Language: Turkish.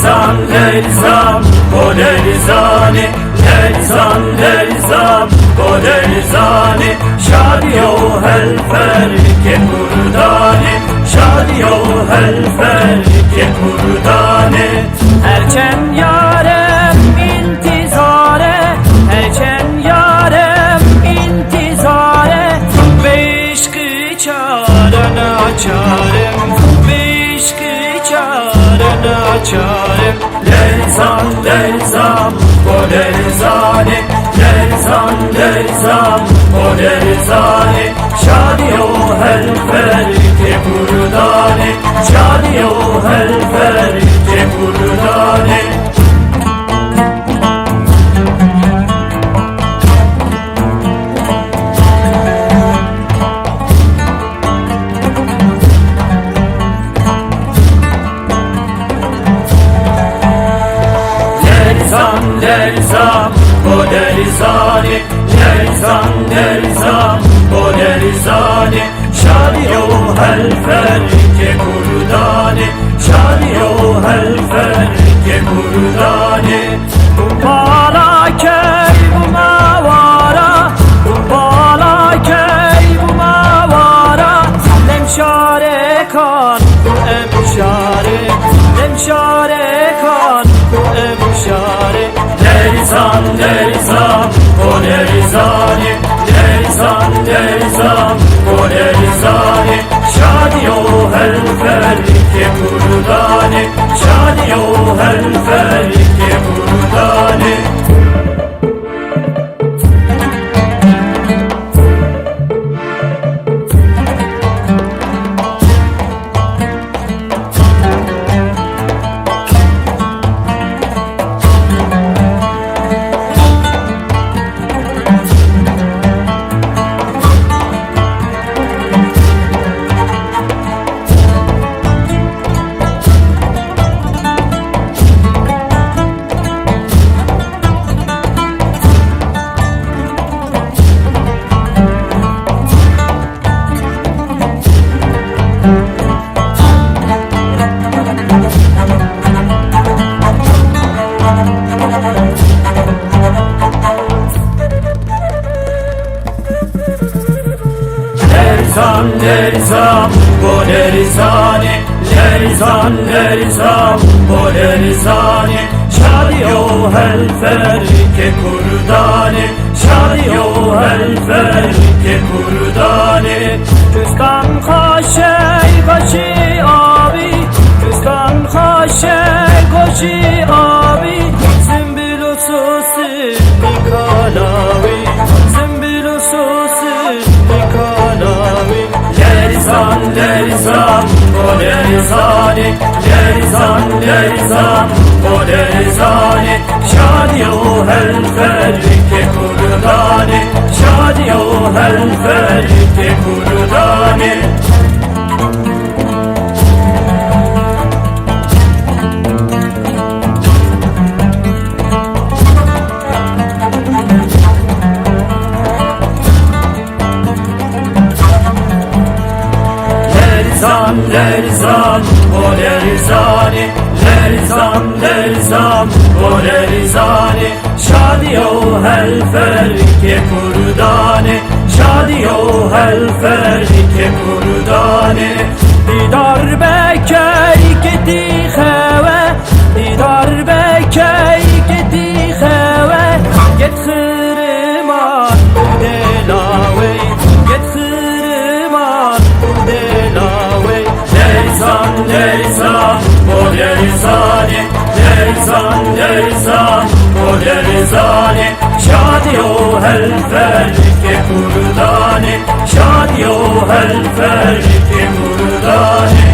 lerzan lerzan o lerzane, lerzan lerzan o lerzane, şadiyo helfer ke kurdane, şadiyo helfer ke kurdane. Erken yarem intizare, erken yarem intizare, ve işkı çarını açarım, ve işkı çarını açarım. Lerzan lerzan o lerzane, lerzan lerzan o lerzane, şadiyo helfer ke kurdane, şadiyo helfer ke kurdane. Lerzan lerzan o lerzane, lerzan lerzan o lerzane, şadiyo helfer ke kurdane, şadiyo helfer ke kurdane. Bala köy bu mavara, bala köy bu mavara, nemşare kan emşare, nemşare kan emşare. Lerzan lerzan o lerzane, lerzan lerzan o lerzane, şadiyo helfer ke kurdane, şadiyo helfer ke kurdane. Lerzan lerzan o lerzane, lerzan lerzan o lerzane, şadiyo helfer ke kurdane, şadiyo helfer ke kurdane. Küskan kaşey kaşı abi, küskan kaşey kaşı abi, zümbil ususi nikalavi, zümbil ususi nikalavi. Lerzan lerzan o lerzane, lerzan lerzan o lerzane, şadiyo helfer ke kurdane, şadiyo helfer ke kurdane. Lerzan lerzan o lerzane, lerzan lerzan o lerzane, şadiyo helfer ke kurdane, şadiyo helfer ke kurdane. Didar bekey gedi xeve, didar bekey gedi xeve, get xiriman delawe, get xiriman delawe. Lerzan lerzan o lerzane, lerzan lerzan o lerzane, şadiyo helfer ke kurdane, şadiyo helfer ke kurdane.